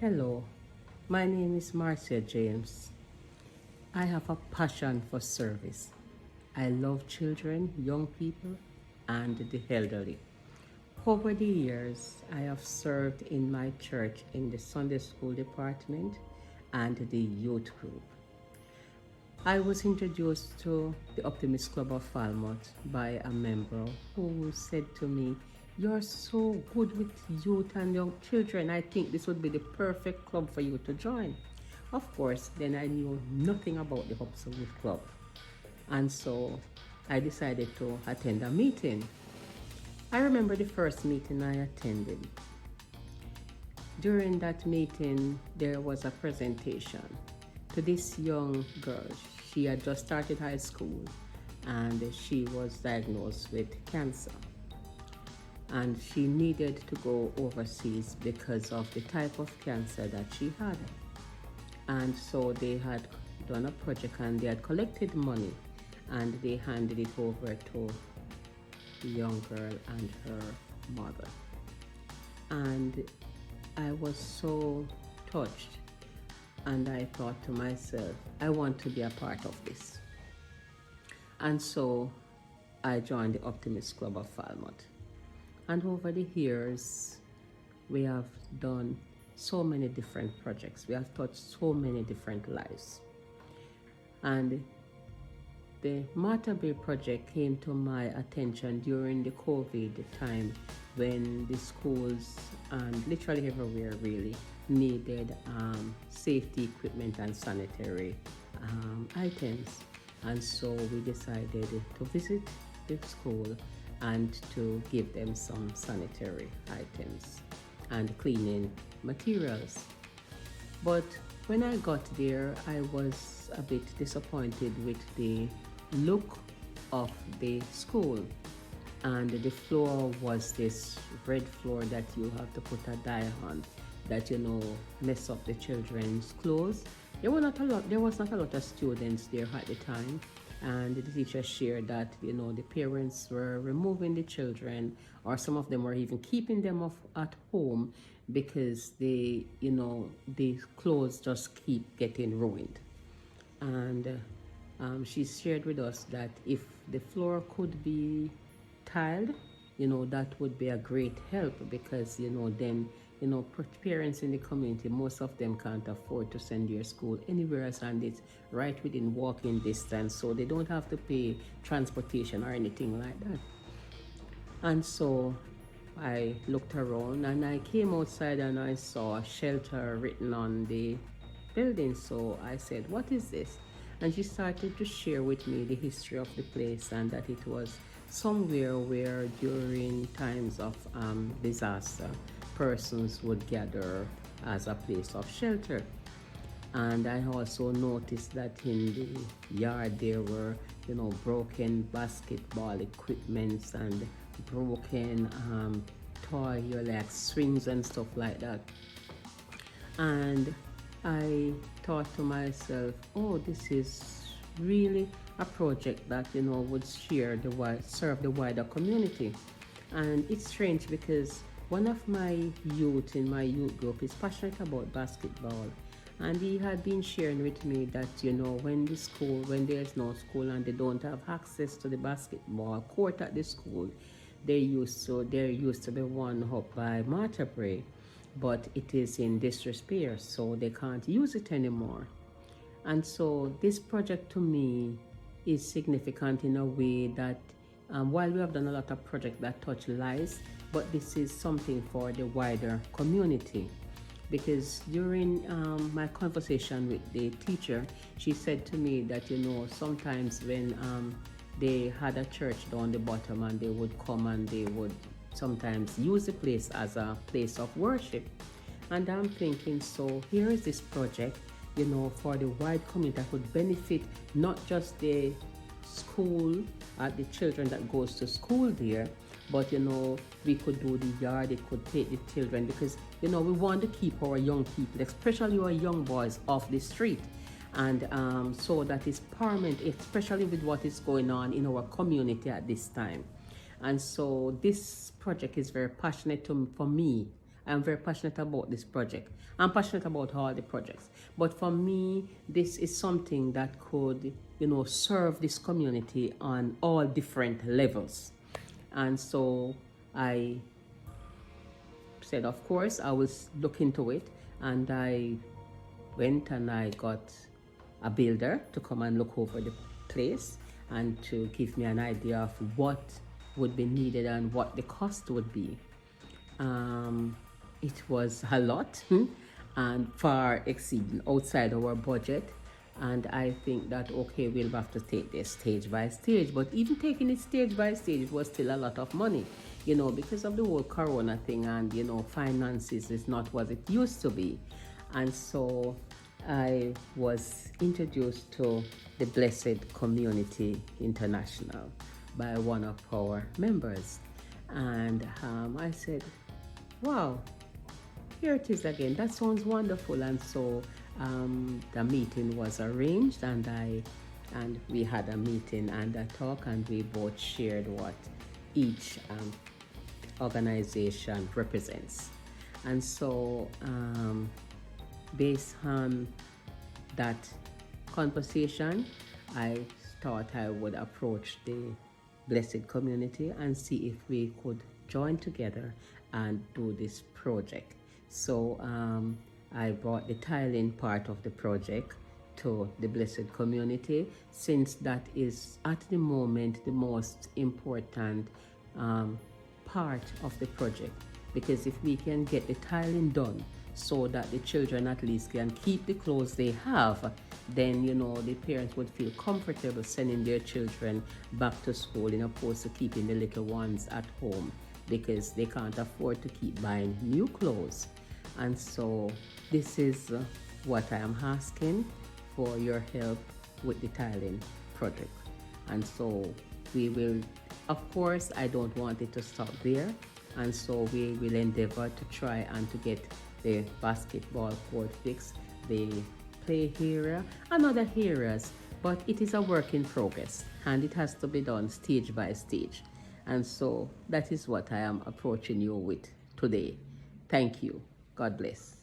Hello, my name is Marcia James. I have a passion for service. I love children, young people, and the elderly. Over the years, I have served in my church in the Sunday school department and the youth group. I was introduced to the Optimist Club of Falmouth by a member who said to me, "You're so good with youth and young children. I think this would be the perfect club for you to join." Of course, then I knew nothing about the Hobson Youth Club. And so I decided to attend a meeting. I remember the first meeting I attended. During that meeting, there was a presentation to this young girl. She had just started high school and she was diagnosed with cancer. And she needed to go overseas because of the type of cancer that she had. And so they had done a project and they had collected money and they handed it over to the young girl and her mother. And I was so touched, and I thought to myself, I want to be a part of this. And so I joined the Optimist Club of Falmouth. And over the years, we have done so many different projects. We have touched so many different lives. And the MARCIA Bay project came to my attention during the COVID time when the schools and literally everywhere really needed safety equipment and sanitary items. And so we decided to visit the school and to give them some sanitary items and cleaning materials. But when I got there, I was a bit disappointed with the look of the school. And the floor was this red floor that you have to put a dye on that, mess up the children's clothes. There was not a lot of students there at the time. And the teacher shared that, the parents were removing the children, or some of them were even keeping them at home because the clothes just keep getting ruined. And she shared with us that if the floor could be tiled, that would be a great help because, then, parents in the community, most of them can't afford to send their school anywhere else, and it's right within walking distance, so they don't have to pay transportation or anything like that. And so I looked around and I came outside and I saw shelter written on the building. So I said, "What is this?" And she started to share with me the history of the place and that it was somewhere where during times of disaster, persons would gather as a place of shelter. And I also noticed that in the yard there were, broken basketball equipments and broken toy like swings and stuff like that. And I thought to myself, oh, this is really a project that, would serve the wider community. And it's strange because one of my youth in my youth group is passionate about basketball. And he had been sharing with me that, when there's no school and they don't have access to the basketball court at the school, there used to be one up by MARCIA Bay, but it is in disrepair, so they can't use it anymore. And so this project to me is significant in a way that while we have done a lot of projects that touch lives, but this is something for the wider community. Because during my conversation with the teacher, she said to me that, sometimes when they had a church down the bottom and they would come and they would sometimes use the place as a place of worship. And I'm thinking, so here is this project, for the wide community that would benefit not just the school, the children that goes to school there, but we could do the yard, it could take the children, because we want to keep our young people, especially our young boys, off the street. And so that is paramount, especially with what is going on in our community at this time. And so this project is very passionate for me I'm very passionate about this project. I'm passionate about all the projects. But for me, this is something that could, serve this community on all different levels. And so I said, of course, I will look into it. And I went and I got a builder to come and look over the place and to give me an idea of what would be needed and what the cost would be. It was a lot and far exceeding outside our budget. And I think that, okay, we'll have to take this stage by stage. But even taking it stage by stage was still a lot of money, because of the whole corona thing and, finances is not what it used to be. And so I was introduced to the Blessed Community International by one of our members. And I said, wow, here it is again. That sounds wonderful. And so the meeting was arranged, and we had a meeting and a talk, and we both shared what each organization represents. And so based on that conversation, I thought I would approach the Blessed Community and see if we could join together and do this project. So I brought the tiling part of the project to the Blessed Community, since that is at the moment the most important part of the project. Because if we can get the tiling done so that the children at least can keep the clothes they have, then the parents would feel comfortable sending their children back to school, in opposed to keeping the little ones at home, because they can't afford to keep buying new clothes. And so this is what I am asking for your help with the tiling project. And so we will, of course, I don't want it to stop there. And so we will endeavor to try and to get the basketball court fixed, the play area, and other areas. But it is a work in progress, and it has to be done stage by stage. And so that is what I am approaching you with today. Thank you. God bless.